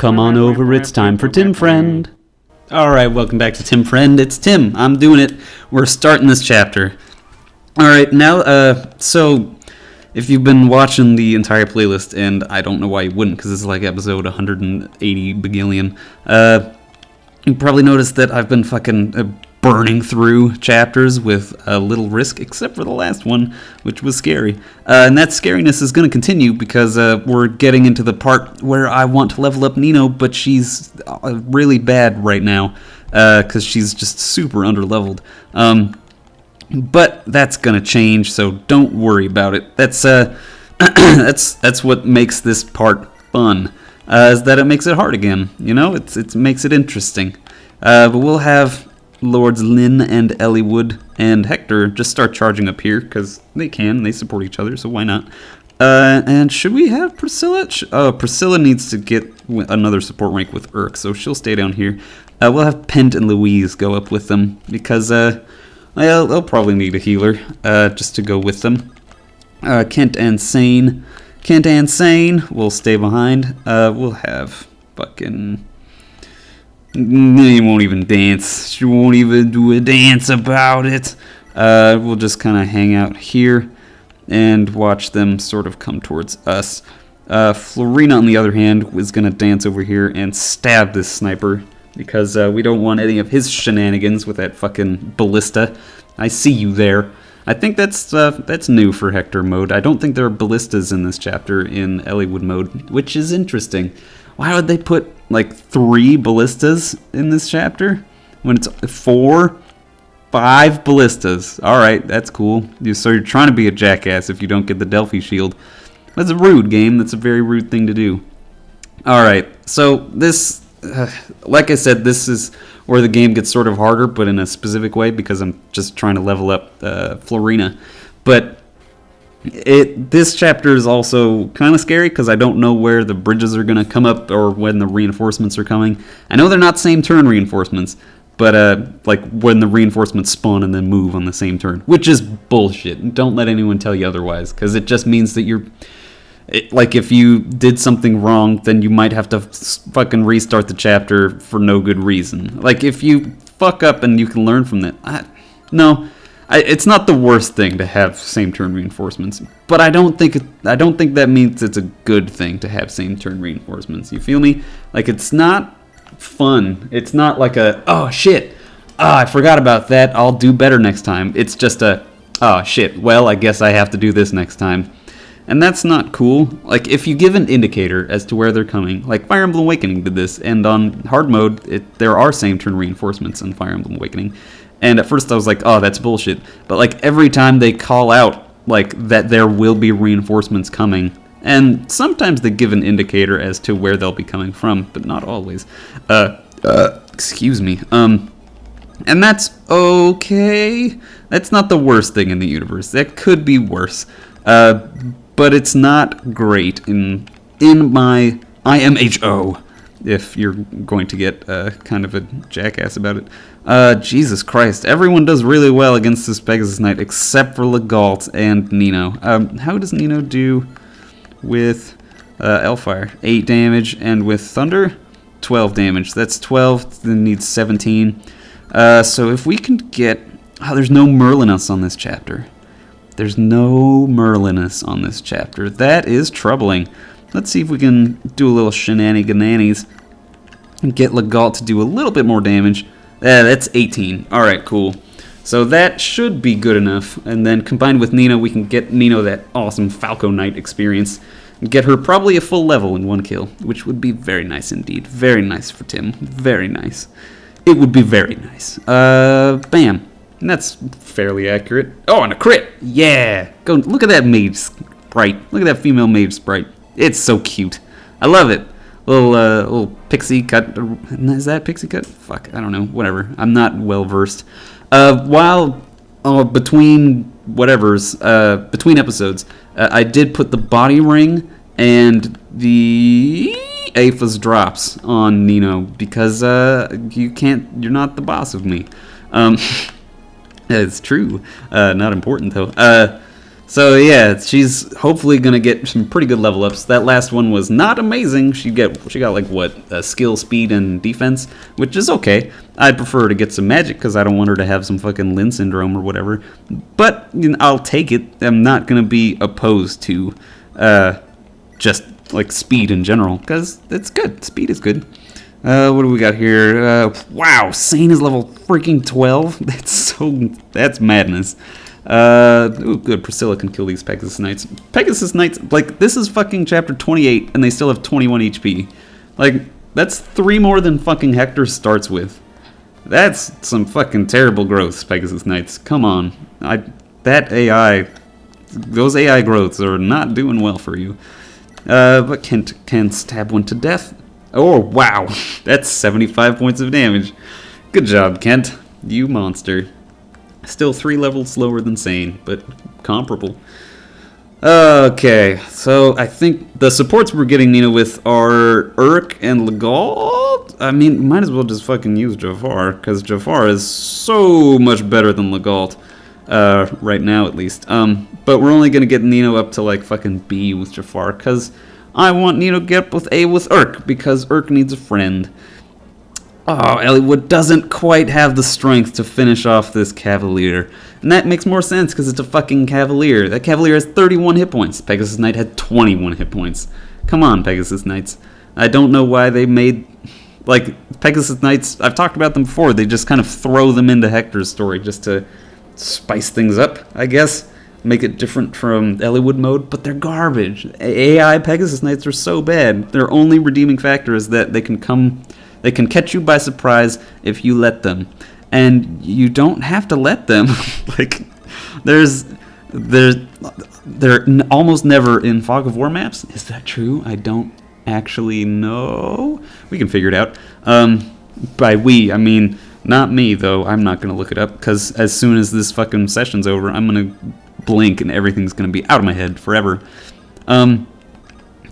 Come on over, it's time for Tim Friend. Alright, welcome back to Tim Friend. It's Tim. I'm doing it. We're starting this chapter. Alright, now, so, if you've been watching the entire playlist, and I don't know why you wouldn't, because this is like episode 180 bagillion, you probably noticed that I've been fucking burning through chapters with little risk, except for the last one, which was scary. And that scariness is going to continue because we're getting into the part where I want to level up Nino, but she's really bad right now because she's just super underleveled. But that's going to change, so don't worry about it. That's that's what makes this part fun, is that it makes it hard again. You know, it makes it interesting. But we'll have Lords Lynn and Elliewood and Hector just start charging up here, because they support each other, so why not? And should we have Priscilla? Priscilla needs to get another support rank with Urk, so she'll stay down here. We'll have Pent and Louise go up with them, because they'll probably need a healer just to go with them. Kent and Sane will stay behind. We'll have fucking... He won't even dance. She won't even do a dance about it. We'll just kind of hang out here and watch them sort of come towards us. Florina, on the other hand, is going to dance over here and stab this sniper because we don't want any of his shenanigans with that fucking ballista. I see you there. I think that's new for Hector mode. I don't think there are ballistas in this chapter in Elliewood mode, which is interesting. Why would they put like 3 ballistas in this chapter when it's 4, 5 ballistas? All right, that's cool. So you're trying to be a jackass if you don't get the Delphi shield. That's a rude game. That's a very rude thing to do. All right, so this, like I said, this is where the game gets sort of harder, but in a specific way because I'm just trying to level up Florina. But this chapter is also kind of scary because I don't know where the bridges are going to come up or when the reinforcements are coming. I know they're not same turn reinforcements, but like when the reinforcements spawn and then move on the same turn, which is bullshit. Don't let anyone tell you otherwise, because it just means that like if you did something wrong, then you might have to fucking restart the chapter for no good reason. Like if you fuck up and you can learn from that, it's not the worst thing to have same turn reinforcements, but I don't think that means it's a good thing to have same turn reinforcements. You feel me? Like it's not fun. It's not like oh shit, I forgot about that, I'll do better next time. It's just oh shit, well I guess I have to do this next time. And that's not cool. Like if you give an indicator as to where they're coming, like Fire Emblem Awakening did this, and on hard mode there are same turn reinforcements in Fire Emblem Awakening. And at first I was like, oh, that's bullshit. But like every time they call out like that there will be reinforcements coming, and sometimes they give an indicator as to where they'll be coming from, but not always. Excuse me. And that's okay. That's not the worst thing in the universe. That could be worse. But it's not great in my IMHO. If you're going to get kind of a jackass about it. Jesus Christ. Everyone does really well against this Pegasus Knight except for Legault and Nino. How does Nino do with Hellfire? 8 damage, and with Thunder? 12 damage. That's 12, then needs 17. So if we can get... Oh, there's no Merlinus on this chapter. There's no Merlinus on this chapter. That is troubling. Let's see if we can do a little shenanigans and get Legault to do a little bit more damage. That's 18. Alright, cool. So that should be good enough. And then combined with Nino, we can get Nino that awesome Falco Knight experience. And get her probably a full level in 1 kill, which would be very nice indeed. Very nice for Tim. Very nice. It would be very nice. Bam. And that's fairly accurate. Oh, and a crit! Yeah! Go look at that mage sprite. Look at that female mage sprite. It's so cute. I love it. Little pixie cut. Is that pixie cut? Fuck, I don't know. Whatever. I'm not well versed. Between between episodes, I did put the body ring and the Aphis drops on Nino because you're not the boss of me. It's true. Not important though. So yeah, she's hopefully gonna get some pretty good level ups. That last one was not amazing. She got like what, skill, speed, and defense, which is okay. I'd prefer to get some magic because I don't want her to have some fucking Lynn syndrome or whatever. But I'll take it. I'm not gonna be opposed to just like speed in general because it's good. Speed is good. What do we got here? Wow, Sane is level freaking 12. That's madness. Ooh, good. Priscilla can kill these Pegasus Knights. Pegasus Knights, like, this is fucking chapter 28, and they still have 21 HP. Like, that's 3 more than fucking Hector starts with. That's some fucking terrible growths, Pegasus Knights. Come on. That AI, those AI growths are not doing well for you. But Kent can stab one to death. Oh, wow. That's 75 points of damage. Good job, Kent. You monster. Still 3 levels slower than Sane, but comparable. Okay, so I think the supports we're getting Nina with are Urk and Legault. I mean, might as well just fucking use Jafar, because Jafar is so much better than Legault, right now at least. But we're only gonna get Nino up to like fucking B with Jafar, because I want Nino to get up with A with Urk, because Urk needs a friend. Oh, Elliewood doesn't quite have the strength to finish off this Cavalier. And that makes more sense because it's a fucking Cavalier. That Cavalier has 31 hit points. Pegasus Knight had 21 hit points. Come on, Pegasus Knights. I don't know why they made... Like, Pegasus Knights, I've talked about them before. They just kind of throw them into Hector's story just to spice things up, I guess. Make it different from Elliewood mode, but they're garbage. AI Pegasus Knights are so bad. Their only redeeming factor is that they can catch you by surprise if you let them. And you don't have to let them. Like, they're almost never in Fog of War maps. Is that true? I don't actually know. We can figure it out. By we, I mean, not me, though. I'm not going to look it up, because as soon as this fucking session's over, I'm going to blink and everything's going to be out of my head forever.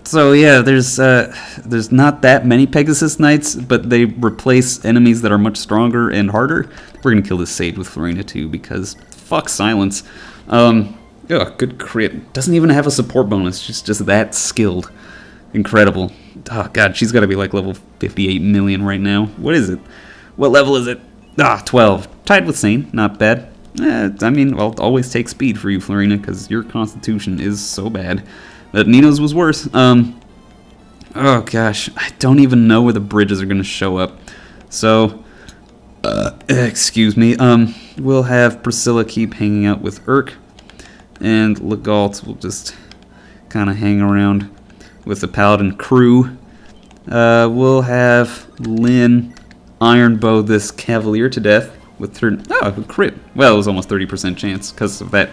So yeah, there's not that many Pegasus Knights, but they replace enemies that are much stronger and harder. We're gonna kill this Sage with Florina too, because fuck silence. Oh, good crit. Doesn't even have a support bonus. She's just that skilled. Incredible. Oh god, she's gotta be like level 58 million right now. What is it? What level is it? 12. Tied with Sane. Not bad. I mean, I'll always take speed for you, Florina, because your constitution is so bad. But Nino's was worse. Oh gosh, I don't even know where the bridges are gonna show up. So, excuse me. We'll have Priscilla keep hanging out with Urk, and Legault will just kind of hang around with the Paladin crew. We'll have Lynn ironbow this Cavalier to death with her. Oh, crit. Well, it was almost 30% chance because of that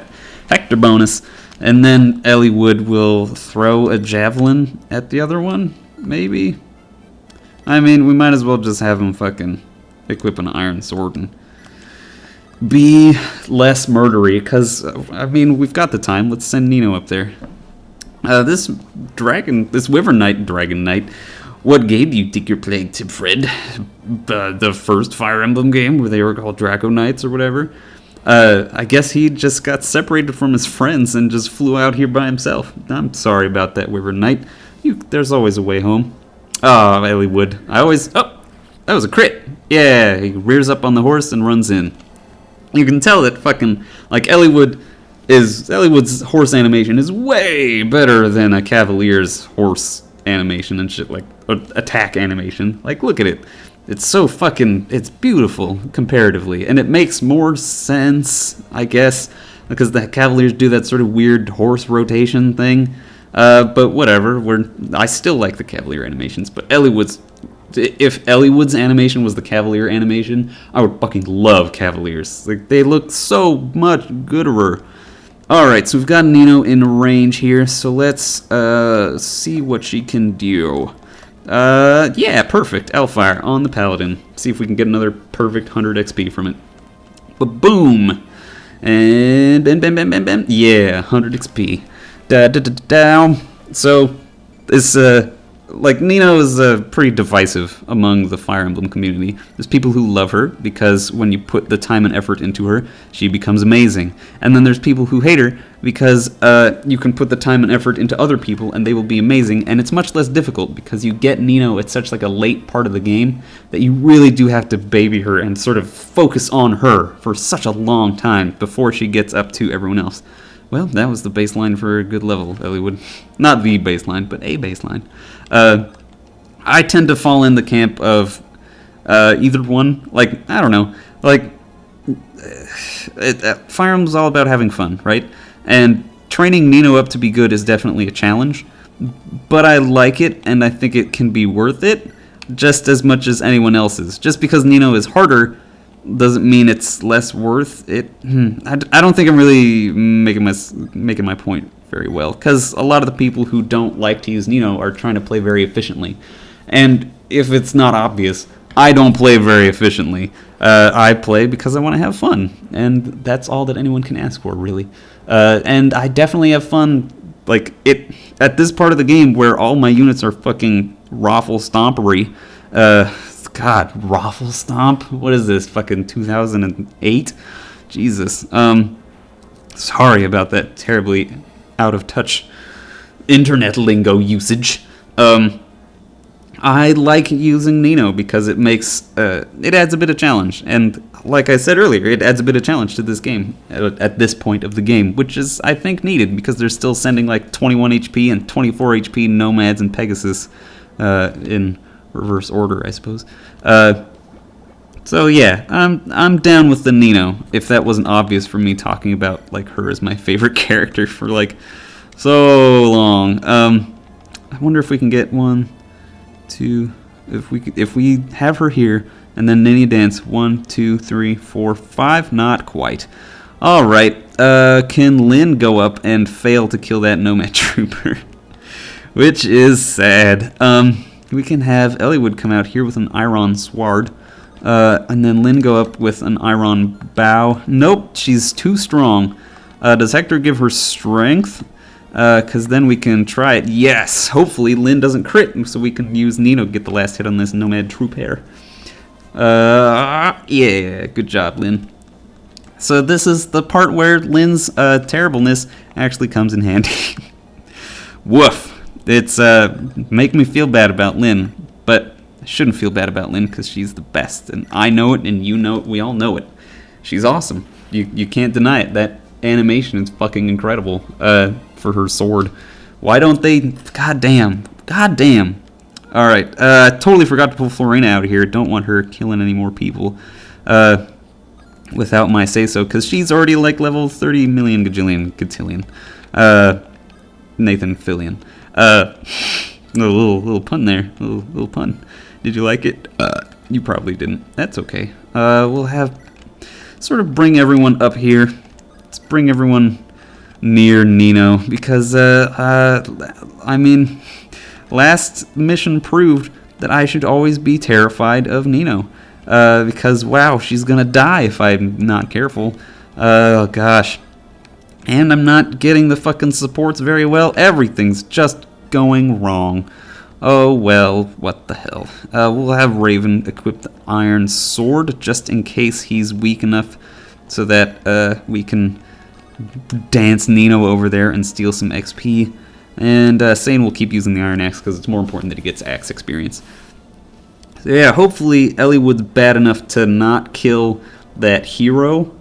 Hector bonus. And then Elliewood will throw a javelin at the other one, maybe? I mean, we might as well just have him fucking equip an iron sword and be less murdery, because, I mean, we've got the time. Let's send Nino up there. This Wyvern Knight, Dragon Knight, what game do you think you're playing, Tim Fred? The first Fire Emblem game where they were called Draco Knights or whatever? I guess he just got separated from his friends and just flew out here by himself. I'm sorry about that, Wyvern Knight. There's always a way home. Oh, Elliewood. Oh, that was a crit. Yeah, he rears up on the horse and runs in. You can tell that fucking, like, Elliewood's horse animation is way better than a Cavalier's horse animation and shit, like, attack animation. Like, look at it. It's so fucking, it's beautiful, comparatively. And it makes more sense, I guess, because the Cavaliers do that sort of weird horse rotation thing. But whatever, I still like the Cavalier animations, but if Elliewood's animation was the Cavalier animation, I would fucking love Cavaliers. Like, they look so much gooder. Alright, so we've got Nino in range here, so let's see what she can do. Yeah, perfect. Hellfire on the Paladin. See if we can get another perfect 100 XP from it. But boom! And bam. Yeah, 100 XP. So, this like, Nino is pretty divisive among the Fire Emblem community. There's people who love her because when you put the time and effort into her, she becomes amazing. And then there's people who hate her because you can put the time and effort into other people and they will be amazing. And it's much less difficult because you get Nino at such like a late part of the game that you really do have to baby her and sort of focus on her for such a long time before she gets up to everyone else. Well, that was the baseline for a good level, Elliewood. Not the baseline, but a baseline. I tend to fall in the camp of either one. Like, I don't know. Like, Fire Emblem's all about having fun, right? And training Nino up to be good is definitely a challenge. But I like it, and I think it can be worth it just as much as anyone else's. Just because Nino is harder doesn't mean it's less worth it. I don't think I'm really making my point very well, because a lot of the people who don't like to use Nino are trying to play very efficiently, and if it's not obvious, I don't play very efficiently. I play because I want to have fun, and that's all that anyone can ask for, really. And I definitely have fun, like, at this part of the game where all my units are fucking raffle stompery. God, Raffle Stomp? What is this, fucking 2008? Jesus. Sorry about that terribly out-of-touch internet lingo usage. I like using Nino because it makes, it adds a bit of challenge. And like I said earlier, it adds a bit of challenge to this game at this point of the game, which is, I think, needed because they're still sending like 21 HP and 24 HP Nomads and Pegasus in reverse order, I suppose. So yeah, I'm down with the Nino, if that wasn't obvious from me talking about like her as my favorite character for like so long. I wonder if we can get 1, 2, if we have her here and then Ninja Dance 1, 2, 3, 4, 5, not quite. All right, can Lynn go up and fail to kill that Nomad Trooper? Which is sad. We can have Elliewood come out here with an Iron Sword, and then Lynn go up with an Iron Bow. Nope, she's too strong. Does Hector give her strength? Because then we can try it. Yes, hopefully Lynn doesn't crit, so we can use Nino to get the last hit on this Nomad Trooper. Yeah, good job, Lynn. So this is the part where Lynn's terribleness actually comes in handy. Woof. It's make me feel bad about Lynn, but I shouldn't feel bad about Lynn because she's the best, and I know it, and you know it, we all know it. She's awesome. You can't deny it. That animation is fucking incredible for her sword. Why don't they? God damn. All right, totally forgot to pull Florina out of here. Don't want her killing any more people without my say-so, because she's already like level 30 million gajillion cotillion. Nathan Fillion. A little pun there. Little pun. Did you like it? You probably didn't. That's okay. We'll have sort of bring everyone up here. Let's bring everyone near Nino because I mean, last mission proved that I should always be terrified of Nino because wow, she's gonna die if I'm not careful. Oh gosh. And I'm not getting the fucking supports very well. Everything's just going wrong. Oh well, what the hell. We'll have Raven equip the Iron Sword just in case he's weak enough so that we can dance Nino over there and steal some XP. And Sane will keep using the Iron Axe because it's more important that he gets axe experience. So yeah, hopefully Elliewood's bad enough to not kill that hero,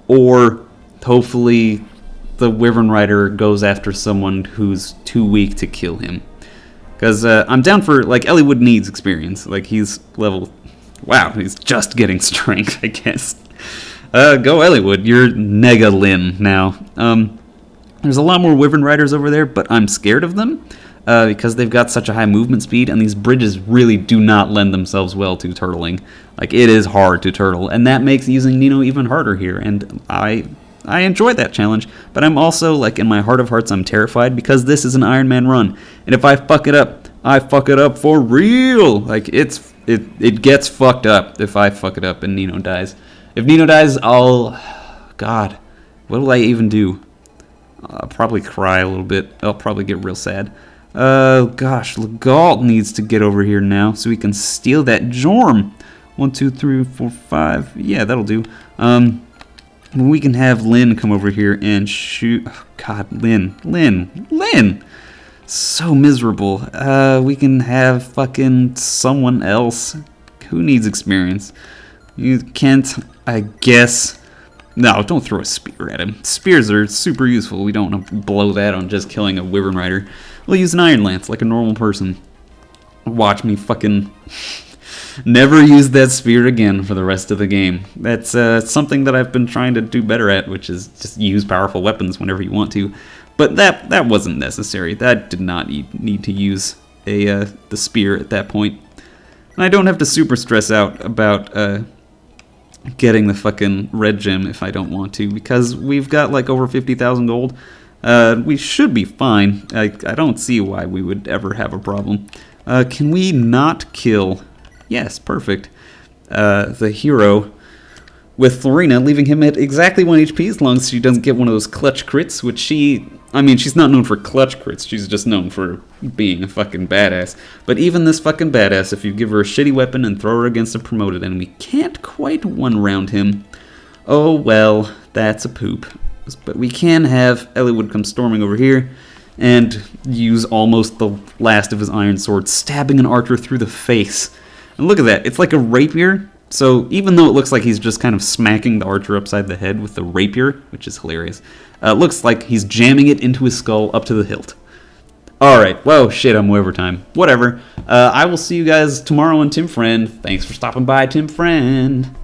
or hopefully the Wyvern Rider goes after someone who's too weak to kill him. Because I'm down for, like, Elliewood needs experience. Like, he's level... Wow, he's just getting strength, I guess. Go Elliewood, you're Nega Lyn now. There's a lot more Wyvern Riders over there, but I'm scared of them. Because they've got such a high movement speed, and these bridges really do not lend themselves well to turtling. Like, it is hard to turtle, and that makes using Nino even harder here, and I enjoy that challenge, but I'm also, like, in my heart of hearts, I'm terrified because this is an Iron Man run, and if I fuck it up, I fuck it up for real. Like, it gets fucked up if I fuck it up and Nino dies. If Nino dies, God, what will I even do? I'll probably cry a little bit. I'll probably get real sad. Gosh, Legault needs to get over here now so we can steal that Jorm. 1, 2, 3, 4, 5. Yeah, that'll do. We can have Lynn come over here and shoot. Oh, God, Lynn. So miserable. We can have fucking someone else. Who needs experience? You can't, I guess. No, don't throw a spear at him. Spears are super useful. We don't want to blow that on just killing a Wyvern Rider. We'll use an Iron Lance like a normal person. Watch me fucking never use that spear again for the rest of the game. That's something that I've been trying to do better at, which is just use powerful weapons whenever you want to. But that wasn't necessary. That did not need to use the spear at that point. And I don't have to super stress out about getting the fucking red gem if I don't want to, because we've got like over 50,000 gold. We should be fine. I don't see why we would ever have a problem. Can we not kill? Yes, perfect. The hero with Florina, leaving him at exactly 1 HP as long as she doesn't get one of those clutch crits, which she's not known for clutch crits, she's just known for being a fucking badass. But even this fucking badass, if you give her a shitty weapon and throw her against a promoted enemy, can't quite one-round him. Oh well, that's a poop. But we can have Eliwood come storming over here and use almost the last of his iron sword, stabbing an archer through the face. And look at that, it's like a rapier. So even though it looks like he's just kind of smacking the archer upside the head with the rapier, which is hilarious, it looks like he's jamming it into his skull up to the hilt. Alright, whoa, shit, I'm way over time. Whatever. I will see you guys tomorrow on Tim Friend. Thanks for stopping by, Tim Friend.